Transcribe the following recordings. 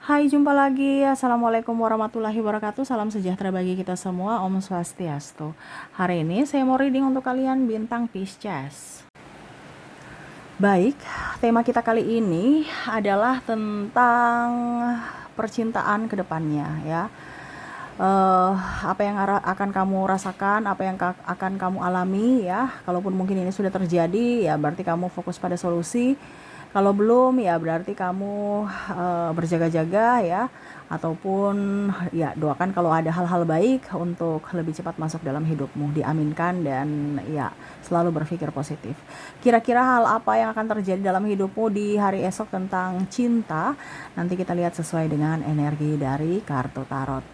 Hai, jumpa lagi. Assalamualaikum warahmatullahi wabarakatuh. Salam sejahtera bagi kita semua. Om Swastiastu. Hari ini saya mau reading untuk kalian bintang Pisces. Baik, tema kita kali ini adalah tentang percintaan ke depannya ya. Apa yang akan kamu rasakan, apa yang akan kamu alami ya. Kalaupun mungkin ini sudah terjadi, ya berarti kamu fokus pada solusi. Kalau belum, ya berarti kamu berjaga-jaga ya, ataupun ya doakan kalau ada hal-hal baik untuk lebih cepat masuk dalam hidupmu, diaminkan dan ya selalu berpikir positif. Kira-kira hal apa yang akan terjadi dalam hidupmu di hari esok tentang cinta? Nanti kita lihat sesuai dengan energi dari kartu tarot.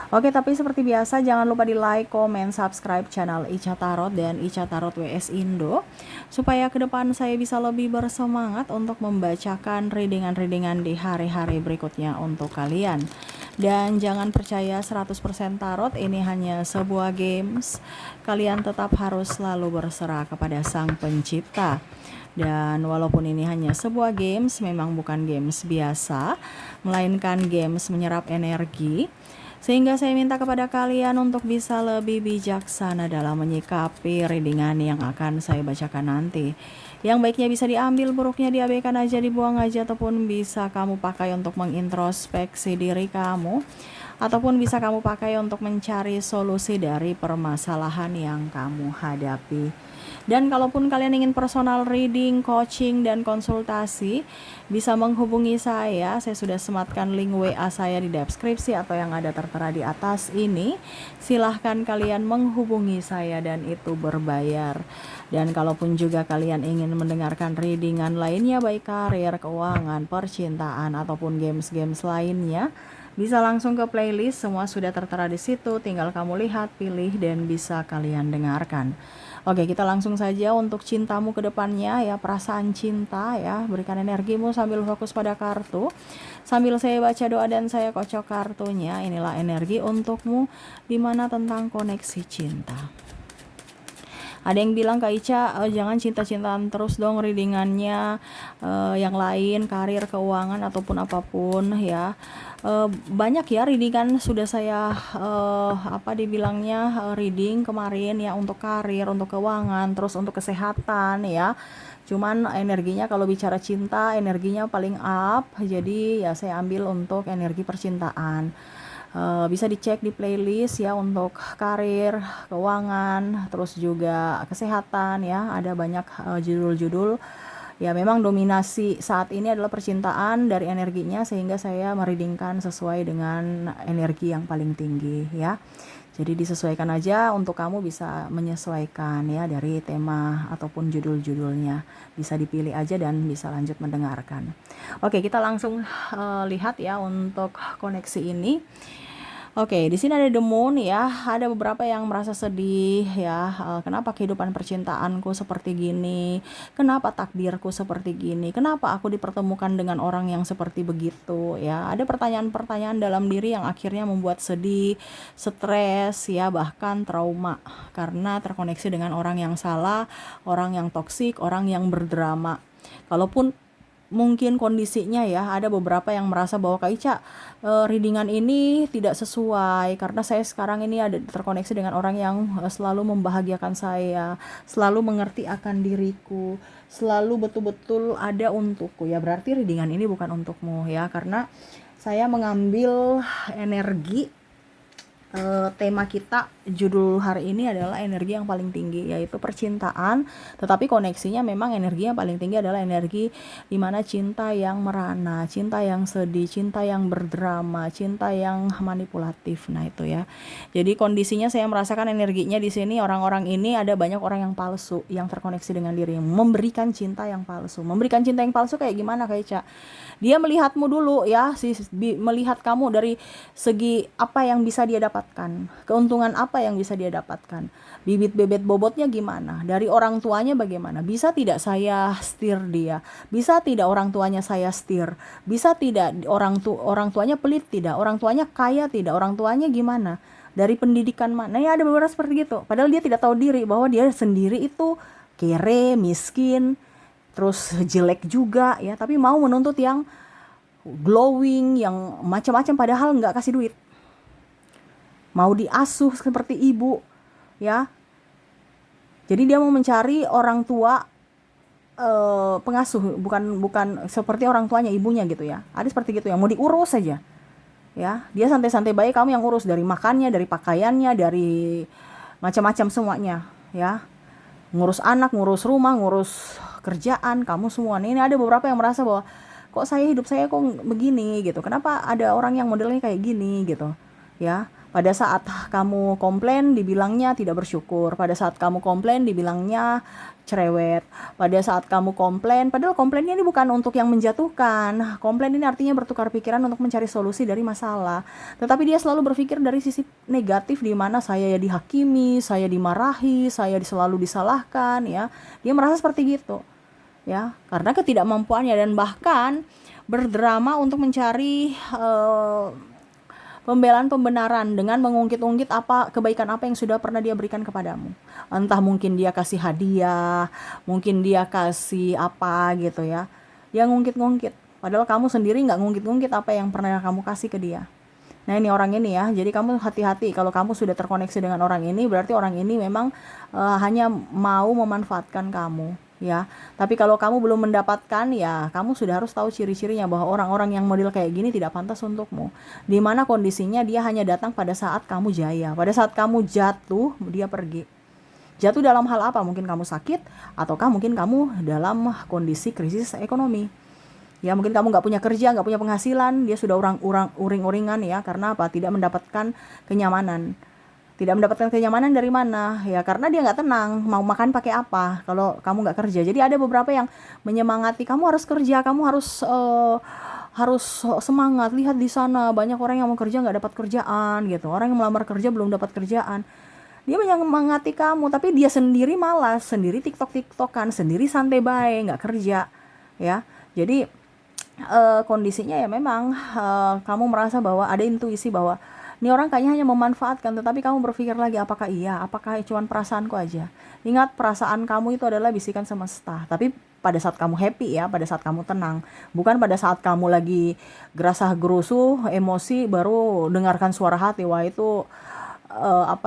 Oke, tapi seperti biasa jangan lupa di like, komen, subscribe channel Ica Tarot dan Ica Tarot WS Indo supaya ke depan saya bisa lebih bersemangat untuk membacakan readingan-readingan di hari-hari berikutnya untuk kalian. Dan jangan percaya 100% tarot ini hanya sebuah games. Kalian tetap harus selalu berserah kepada Sang Pencipta. Dan walaupun ini hanya sebuah games, memang bukan games biasa, melainkan games menyerap energi. Sehingga saya minta kepada kalian untuk bisa lebih bijaksana dalam menyikapi readingan yang akan saya bacakan nanti. Yang baiknya bisa diambil, buruknya diabaikan aja, dibuang aja, ataupun bisa kamu pakai untuk mengintrospeksi diri kamu, ataupun bisa kamu pakai untuk mencari solusi dari permasalahan yang kamu hadapi. Dan kalaupun kalian ingin personal reading, coaching, dan konsultasi, bisa menghubungi saya. Saya sudah sematkan link WA saya di deskripsi atau yang ada tertera di atas ini. Silahkan kalian menghubungi saya dan itu berbayar. Dan kalaupun juga kalian ingin mendengarkan readingan lainnya, baik karir, keuangan, percintaan, ataupun games-games lainnya, bisa langsung ke playlist, semua sudah tertera di situ. Tinggal kamu lihat, pilih, dan bisa kalian dengarkan. Oke, kita langsung saja untuk cintamu ke depannya ya, perasaan cinta ya. Berikan energimu sambil fokus pada kartu. Sambil saya baca doa dan saya kocok kartunya, inilah energi untukmu dimana tentang koneksi cinta. Ada yang bilang Kak Ica, jangan cinta-cintaan terus dong readingannya, yang lain, karir, keuangan, ataupun apapun ya. Banyak ya readingan sudah saya reading kemarin ya, untuk karir, untuk keuangan, terus untuk kesehatan ya. Cuman energinya kalau bicara cinta, energinya paling up, jadi ya saya ambil untuk energi percintaan. Bisa dicek di playlist ya untuk karir, keuangan, terus juga kesehatan ya. Ada banyak judul-judul. Ya memang dominasi saat ini adalah percintaan dari energinya, sehingga saya mereadingkan sesuai dengan energi yang paling tinggi ya. Jadi disesuaikan aja, untuk kamu bisa menyesuaikan ya dari tema ataupun judul-judulnya. Bisa dipilih aja dan bisa lanjut mendengarkan. Oke, kita langsung lihat ya untuk koneksi ini. Oke, di sini ada The Moon ya. Ada beberapa yang merasa sedih ya. Kenapa kehidupan percintaanku seperti gini? Kenapa takdirku seperti gini? Kenapa aku dipertemukan dengan orang yang seperti begitu ya? Ada pertanyaan-pertanyaan dalam diri yang akhirnya membuat sedih, stres ya, bahkan trauma karena terkoneksi dengan orang yang salah, orang yang toksik, orang yang berdrama. Kalaupun mungkin kondisinya ya, ada beberapa yang merasa bahwa Kak Ica, readingan ini tidak sesuai karena saya sekarang ini ada terkoneksi dengan orang yang selalu membahagiakan saya, selalu mengerti akan diriku, selalu betul-betul ada untukku. Ya berarti readingan ini bukan untukmu ya, karena saya mengambil energi tema kita, judul hari ini adalah energi yang paling tinggi, yaitu percintaan. Tetapi koneksinya memang energi yang paling tinggi adalah energi dimana cinta yang merana, cinta yang sedih, cinta yang berdrama, cinta yang manipulatif. Nah itu ya. Jadi kondisinya saya merasakan energinya di sini, orang-orang ini ada banyak orang yang palsu yang terkoneksi dengan diri, memberikan cinta yang palsu. Memberikan cinta yang palsu kayak gimana Kak Ica? Dia melihatmu dulu ya, melihat kamu dari segi apa yang bisa dia dapatkan, keuntungan apa yang bisa dia dapatkan, bibit bebet bobotnya gimana, dari orang tuanya bagaimana, bisa tidak saya setir dia, bisa tidak orang tuanya saya setir, bisa tidak orang tuanya pelit tidak, orang tuanya kaya tidak, orang tuanya gimana, dari pendidikan mana ya, ada beberapa seperti gitu. Padahal dia tidak tahu diri bahwa dia sendiri itu kere, miskin, terus jelek juga ya, tapi mau menuntut yang glowing, yang macam-macam, padahal nggak kasih duit. Mau diasuh seperti ibu, ya. Jadi dia mau mencari orang tua pengasuh, bukan seperti orang tuanya, ibunya gitu ya. Ada seperti gitu yang mau diurus saja. Ya, dia santai-santai baik, kamu yang urus dari makannya, dari pakaiannya, dari macam-macam semuanya, ya. Ngurus anak, ngurus rumah, ngurus kerjaan, kamu semua. Ini ada beberapa yang merasa bahwa kok hidup saya kok begini gitu. Kenapa ada orang yang modelnya kayak gini gitu. Ya, pada saat kamu komplain dibilangnya tidak bersyukur. Pada saat kamu komplain dibilangnya cerewet. Pada saat kamu komplain, padahal komplainnya ini bukan untuk yang menjatuhkan. Komplain ini artinya bertukar pikiran untuk mencari solusi dari masalah. Tetapi dia selalu berpikir dari sisi negatif, di mana saya ya dihakimi, saya dimarahi, saya selalu disalahkan, ya. Dia merasa seperti gitu. Ya, karena ketidakmampuannya, dan bahkan berdrama untuk mencari pembelaan pembenaran dengan mengungkit-ungkit kebaikan apa yang sudah pernah dia berikan kepadamu. Entah mungkin dia kasih hadiah, mungkin dia kasih apa gitu ya. Dia ngungkit-ngungkit. Padahal kamu sendiri nggak ngungkit-ngungkit apa yang pernah kamu kasih ke dia. Nah, ini orang ini ya. Jadi kamu hati-hati kalau kamu sudah terkoneksi dengan orang ini, berarti orang ini memang hanya mau memanfaatkan kamu. Ya, tapi kalau kamu belum mendapatkan, ya kamu sudah harus tahu ciri-cirinya bahwa orang-orang yang model kayak gini tidak pantas untukmu. Dimana kondisinya dia hanya datang pada saat kamu jaya, pada saat kamu jatuh dia pergi. Jatuh dalam hal apa? Mungkin kamu sakit, ataukah mungkin kamu dalam kondisi krisis ekonomi. Ya, mungkin kamu nggak punya kerja, nggak punya penghasilan, dia sudah uring-uringan ya. Karena apa? Tidak mendapatkan kenyamanan. Tidak mendapatkan kenyamanan dari mana? Ya karena dia nggak tenang, mau makan pakai apa kalau kamu nggak kerja. Jadi ada beberapa yang menyemangati, kamu harus kerja, kamu harus semangat, lihat di sana banyak orang yang mau kerja nggak dapat kerjaan gitu, orang yang melamar kerja belum dapat kerjaan. Dia menyemangati kamu, tapi dia sendiri malas, sendiri tiktokan, sendiri santai baik, nggak kerja, ya. Jadi kondisinya ya memang kamu merasa bahwa ada intuisi bahwa ini orang kayaknya hanya memanfaatkan, tetapi kamu berpikir lagi, apakah iya? Apakah cuma perasaanku aja? Ingat, perasaan kamu itu adalah bisikan semesta. Tapi pada saat kamu happy ya, pada saat kamu tenang. Bukan pada saat kamu lagi gerasah gerusuh, emosi, baru dengarkan suara hati. Wah, itu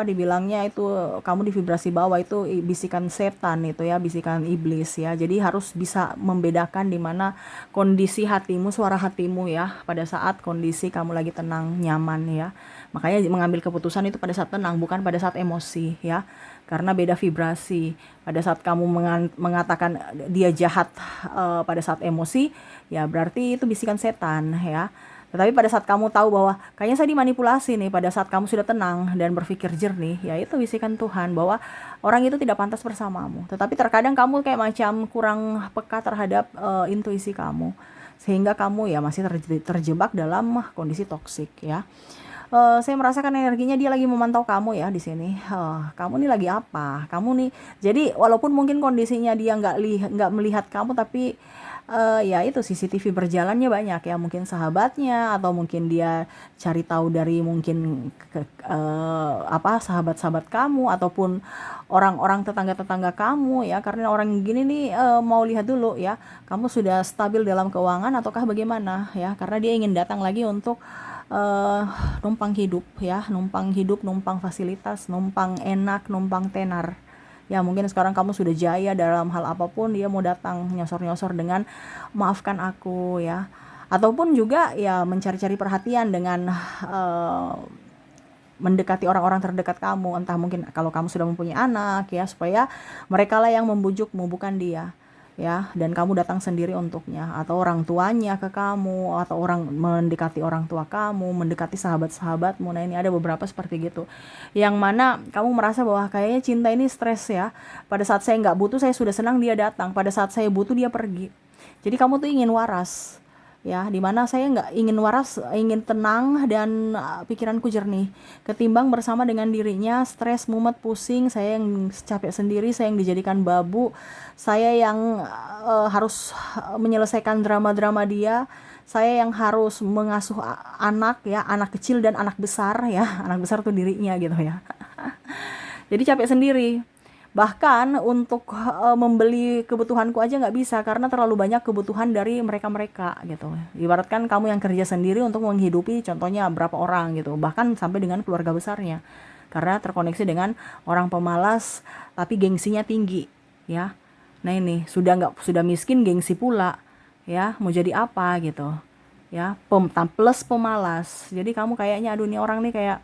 dibilangnya itu kamu di vibrasi bawah, itu bisikan setan itu ya, bisikan iblis ya. Jadi harus bisa membedakan di mana kondisi hatimu, suara hatimu ya, pada saat kondisi kamu lagi tenang, nyaman ya. Makanya mengambil keputusan itu pada saat tenang, bukan pada saat emosi ya. Karena beda vibrasi. Pada saat kamu mengatakan dia jahat pada saat emosi, ya berarti itu bisikan setan ya. Tetapi pada saat kamu tahu bahwa kayaknya saya dimanipulasi nih, pada saat kamu sudah tenang dan berpikir jernih, ya itu bisikan Tuhan bahwa orang itu tidak pantas bersamamu. Tetapi terkadang kamu kayak macam kurang peka terhadap intuisi kamu, sehingga kamu ya masih terjebak dalam kondisi toksik ya. Saya merasakan energinya dia lagi memantau kamu ya di sini. Kamu nih lagi apa? Kamu nih. Jadi walaupun mungkin kondisinya dia nggak melihat kamu, tapi ya itu CCTV berjalannya banyak ya, mungkin sahabatnya, atau mungkin dia cari tahu dari mungkin sahabat-sahabat kamu, ataupun orang-orang tetangga-tetangga kamu ya. Karena orang gini nih mau lihat dulu ya, kamu sudah stabil dalam keuangan ataukah bagaimana ya, karena dia ingin datang lagi untuk numpang hidup ya, numpang fasilitas, numpang enak, numpang tenar. Ya mungkin sekarang kamu sudah jaya dalam hal apapun, dia mau datang nyosor-nyosor dengan maafkan aku ya. Ataupun juga ya mencari-cari perhatian dengan mendekati orang-orang terdekat kamu. Entah mungkin kalau kamu sudah mempunyai anak ya, supaya mereka lah yang membujukmu, bukan dia. Ya, dan kamu datang sendiri untuknya, atau orang tuanya ke kamu, atau orang mendekati orang tua kamu, mendekati sahabat-sahabatmu. Nah, ini ada beberapa seperti gitu, yang mana kamu merasa bahwa kayaknya cinta ini stres ya. Pada saat saya nggak butuh, saya sudah senang dia datang. Pada saat saya butuh, dia pergi. Jadi kamu tuh ingin waras ya, dimana saya nggak ingin waras, ingin tenang dan pikiranku jernih, ketimbang bersama dengan dirinya stres, mumet, pusing. Saya yang capek sendiri, saya yang dijadikan babu, saya yang harus menyelesaikan drama-drama dia, saya yang harus mengasuh anak ya, anak kecil dan anak besar ya. Anak besar tuh dirinya gitu ya. Jadi capek sendiri. Bahkan untuk membeli kebutuhanku aja nggak bisa karena terlalu banyak kebutuhan dari mereka-mereka gitu. Ibaratkan kamu yang kerja sendiri untuk menghidupi contohnya berapa orang gitu, bahkan sampai dengan keluarga besarnya. Karena terkoneksi dengan orang pemalas tapi gengsinya tinggi, ya. Nah ini sudah miskin gengsi pula, ya. Mau jadi apa gitu, ya. Plus pemalas. Jadi kamu kayaknya aduh nih orang nih kayak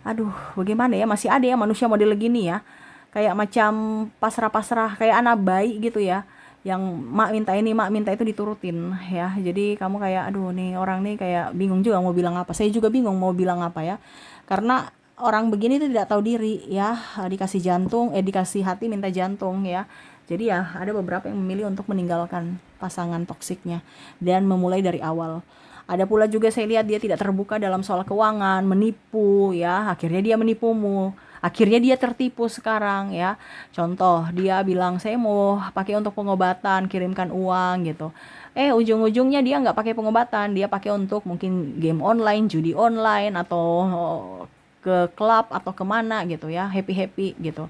aduh bagaimana ya, masih ada ya manusia model gini ya, kayak macam pasrah-pasrah kayak anak bayi gitu ya, yang mak minta ini mak minta itu diturutin ya. Jadi kamu kayak aduh nih orang nih kayak bingung juga mau bilang apa, saya juga bingung mau bilang apa ya, karena orang begini tuh tidak tahu diri ya, dikasih jantung dikasih hati minta jantung ya. Jadi ya ada beberapa yang memilih untuk meninggalkan pasangan toksiknya dan memulai dari awal. Ada pula juga saya lihat dia tidak terbuka dalam soal keuangan, menipu ya, akhirnya dia menipumu. Akhirnya dia tertipu sekarang ya. Contoh, dia bilang saya mau pakai untuk pengobatan, kirimkan uang gitu. Ujung-ujungnya dia nggak pakai pengobatan, dia pakai untuk mungkin game online, judi online, atau ke klub atau kemana gitu ya, happy-happy gitu.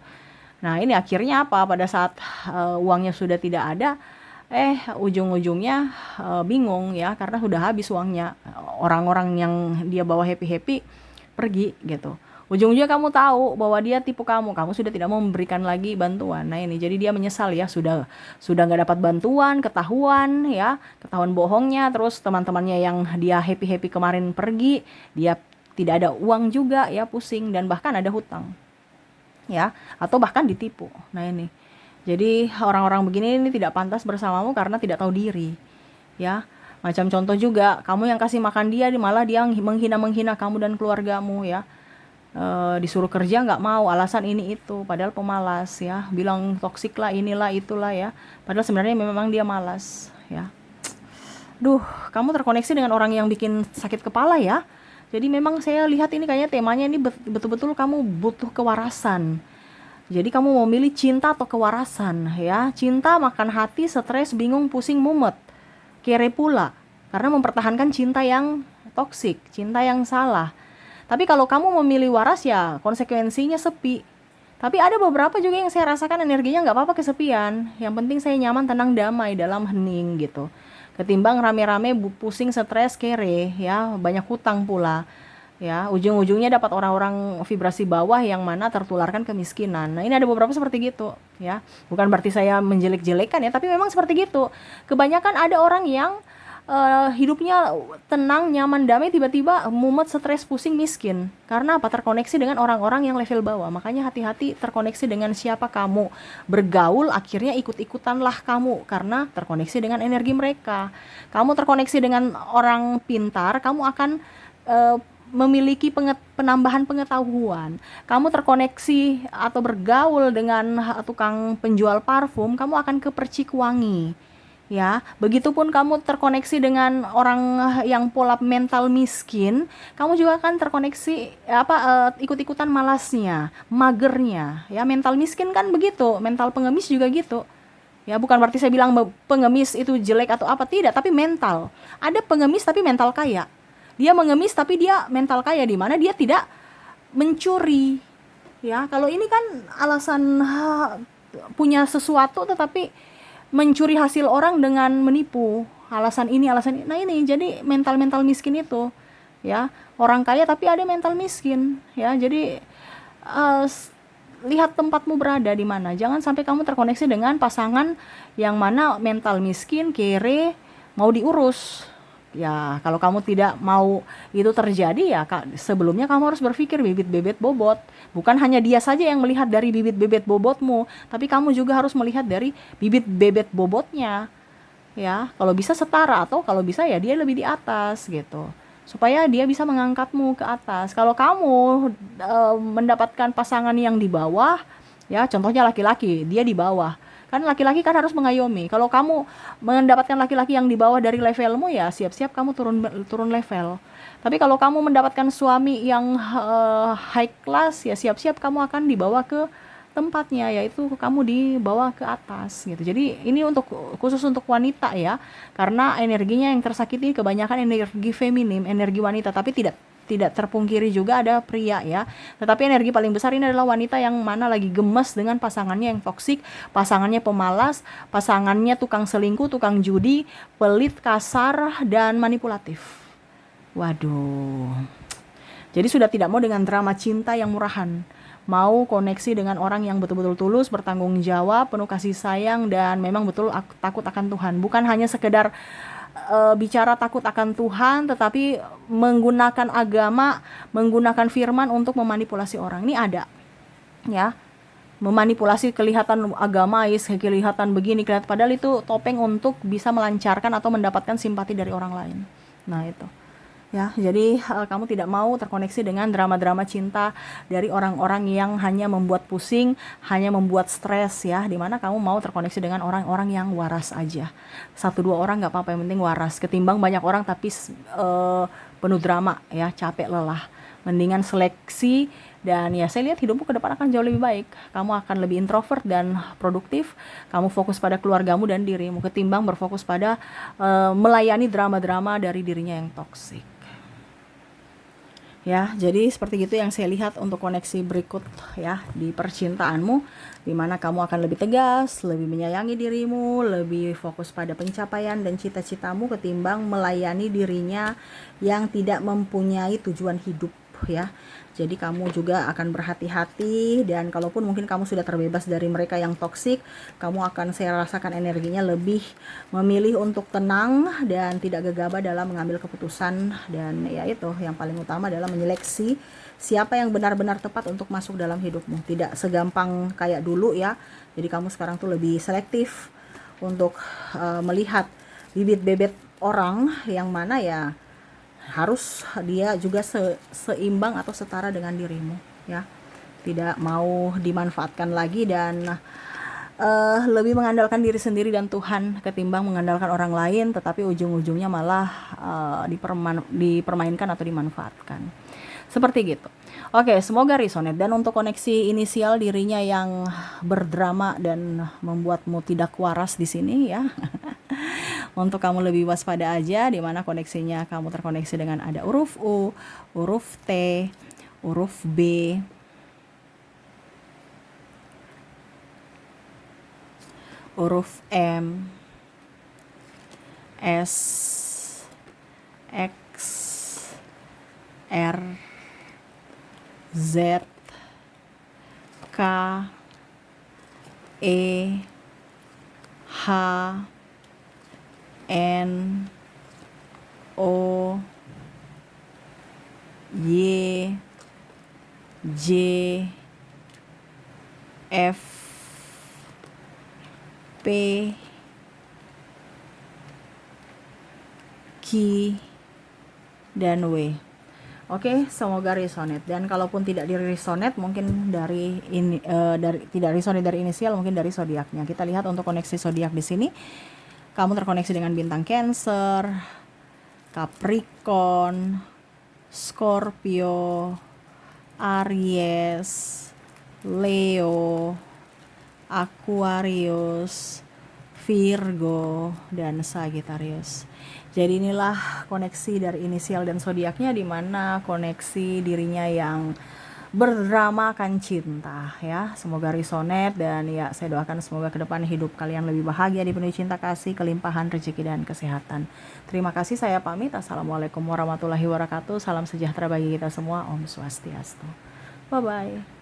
Nah ini akhirnya apa? Pada saat uangnya sudah tidak ada, ujung-ujungnya bingung ya, karena sudah habis uangnya. Orang-orang yang dia bawa happy-happy pergi gitu. Ujung-ujungnya kamu tahu bahwa dia tipu kamu sudah tidak mau memberikan lagi bantuan. Nah ini jadi dia menyesal ya, sudah nggak dapat bantuan, ketahuan bohongnya, terus teman-temannya yang dia happy-happy kemarin pergi, dia tidak ada uang juga ya, pusing dan bahkan ada hutang ya, atau bahkan ditipu. Nah ini jadi orang-orang begini ini tidak pantas bersamamu karena tidak tahu diri ya. Macam contoh juga kamu yang kasih makan dia, malah dia menghina kamu dan keluargamu ya. Disuruh kerja nggak mau, alasan ini itu, padahal pemalas ya, bilang toksik lah inilah itulah ya, padahal sebenarnya memang dia malas ya. Kamu terkoneksi dengan orang yang bikin sakit kepala ya. Jadi memang saya lihat ini kayaknya temanya ini betul-betul kamu butuh kewarasan. Jadi kamu mau milih cinta atau kewarasan ya. Cinta makan hati, stres, bingung, pusing, mumet, kere pula karena mempertahankan cinta yang toksik, cinta yang salah. Tapi kalau kamu memilih waras ya konsekuensinya sepi. Tapi ada beberapa juga yang saya rasakan energinya nggak apa-apa kesepian. Yang penting saya nyaman, tenang, damai dalam hening gitu. Ketimbang rame-rame pusing, stres, kere ya, banyak hutang pula. Ya, ujung-ujungnya dapat orang-orang vibrasi bawah yang mana tertularkan kemiskinan. Nah, ini ada beberapa seperti gitu ya. Bukan berarti saya menjelek-jelekan ya, tapi memang seperti gitu. Kebanyakan ada orang yang hidupnya tenang, nyaman, damai, tiba-tiba mumet, stres, pusing, miskin. Karena apa? Terkoneksi dengan orang-orang yang level bawah. Makanya hati-hati terkoneksi dengan siapa kamu bergaul, akhirnya ikut-ikutanlah kamu karena terkoneksi dengan energi mereka. Kamu terkoneksi dengan orang pintar, kamu akan memiliki penambahan pengetahuan. Kamu terkoneksi atau bergaul dengan tukang penjual parfum, kamu akan ke percik wangi. Ya, begitupun kamu terkoneksi dengan orang yang pola mental miskin, kamu juga akan terkoneksi ikut-ikutan malasnya, magernya. Ya, mental miskin kan begitu, mental pengemis juga gitu. Ya, bukan berarti saya bilang pengemis itu jelek atau apa, tidak, tapi mental. Ada pengemis tapi mental kaya. Dia mengemis tapi dia mental kaya, di mana dia tidak mencuri. Ya, kalau ini kan alasan punya sesuatu tetapi mencuri hasil orang dengan menipu, alasan ini. Nah ini jadi mental miskin itu ya, orang kaya tapi ada mental miskin ya. Jadi lihat tempatmu berada di mana, jangan sampai kamu terkoneksi dengan pasangan yang mana mental miskin, kere, mau diurus ya. Kalau kamu tidak mau itu terjadi ya, sebelumnya kamu harus berpikir bibit bebet bobot. Bukan hanya dia saja yang melihat dari bibit bebet bobotmu, tapi kamu juga harus melihat dari bibit bebet bobotnya ya. Kalau bisa setara, atau kalau bisa ya dia lebih di atas gitu, supaya dia bisa mengangkatmu ke atas. Kalau kamu mendapatkan pasangan yang di bawah ya, contohnya laki-laki, dia di bawah, kan laki-laki kan harus mengayomi. Kalau kamu mendapatkan laki-laki yang di bawah dari levelmu ya siap-siap kamu turun level. Tapi kalau kamu mendapatkan suami yang high class ya siap-siap kamu akan dibawa ke tempatnya, yaitu kamu dibawa ke atas gitu. Jadi ini khusus untuk wanita ya, karena energinya yang tersakiti kebanyakan energi feminim, energi wanita, tapi tidak terpungkiri juga ada pria ya. Tetapi energi paling besar ini adalah wanita yang mana lagi gemes dengan pasangannya yang toksik, pasangannya pemalas, pasangannya tukang selingkuh, tukang judi, pelit, kasar, dan manipulatif. Waduh. Jadi sudah tidak mau dengan drama cinta yang murahan. Mau koneksi dengan orang yang betul-betul tulus, bertanggung jawab, penuh kasih sayang, dan memang betul takut akan Tuhan. Bukan hanya sekedar bicara takut akan Tuhan, tetapi menggunakan agama, menggunakan firman untuk memanipulasi orang. Ini ada, ya, memanipulasi kelihatan agamais, kelihatan begini, kelihatan padahal itu topeng untuk bisa melancarkan atau mendapatkan simpati dari orang lain. Nah itu. Ya, jadi kamu tidak mau terkoneksi dengan drama-drama cinta dari orang-orang yang hanya membuat pusing, hanya membuat stres ya. Dimana kamu mau terkoneksi dengan orang-orang yang waras aja. 1-2 orang nggak apa-apa, yang penting waras. Ketimbang banyak orang tapi penuh drama ya, capek lelah. Mendingan seleksi, dan ya saya lihat hidupmu ke depan akan jauh lebih baik. Kamu akan lebih introvert dan produktif. Kamu fokus pada keluargamu dan dirimu ketimbang berfokus pada melayani drama-drama dari dirinya yang toksik. Ya, jadi seperti itu yang saya lihat untuk koneksi berikut ya di percintaanmu, di mana kamu akan lebih tegas, lebih menyayangi dirimu, lebih fokus pada pencapaian dan cita-citamu ketimbang melayani dirinya yang tidak mempunyai tujuan hidup ya. Jadi kamu juga akan berhati-hati, dan kalaupun mungkin kamu sudah terbebas dari mereka yang toksik, kamu akan, saya rasakan energinya lebih memilih untuk tenang dan tidak gegabah dalam mengambil keputusan. Dan ya itu yang paling utama adalah menyeleksi siapa yang benar-benar tepat untuk masuk dalam hidupmu. Tidak segampang kayak dulu ya. Jadi kamu sekarang tuh lebih selektif untuk melihat bibit-bibit orang yang mana ya harus dia juga seimbang atau setara dengan dirimu ya. Tidak mau dimanfaatkan lagi dan lebih mengandalkan diri sendiri dan Tuhan ketimbang mengandalkan orang lain, tetapi ujung-ujungnya malah dipermainkan atau dimanfaatkan. Seperti gitu. Oke, semoga resonate. Dan untuk koneksi inisial dirinya yang berdrama dan membuatmu tidak waras di sini ya. Untuk kamu lebih waspada aja, di mana koneksinya kamu terkoneksi dengan ada huruf U, huruf T, huruf B, huruf M, S, X, R, Z, K, E, H, N, O, Y, J, F, P, Q, dan W. Oke, semoga resonate. Dan kalaupun tidak di resonate, mungkin dari tidak resonate dari inisial, mungkin dari zodiaknya. Kita lihat untuk koneksi zodiak di sini. Kamu terkoneksi dengan bintang Cancer, Capricorn, Scorpio, Aries, Leo, Aquarius, Virgo, dan Sagittarius. Jadi inilah koneksi dari inisial dan zodiaknya, di mana koneksi dirinya yang berdrama akan cinta ya. Semoga resonate, dan ya saya doakan semoga ke depan hidup kalian lebih bahagia, dipenuhi cinta kasih, kelimpahan rezeki dan kesehatan. Terima kasih, saya pamit. Assalamualaikum warahmatullahi wabarakatuh. Salam sejahtera bagi kita semua. Om Swastiastu. Bye bye.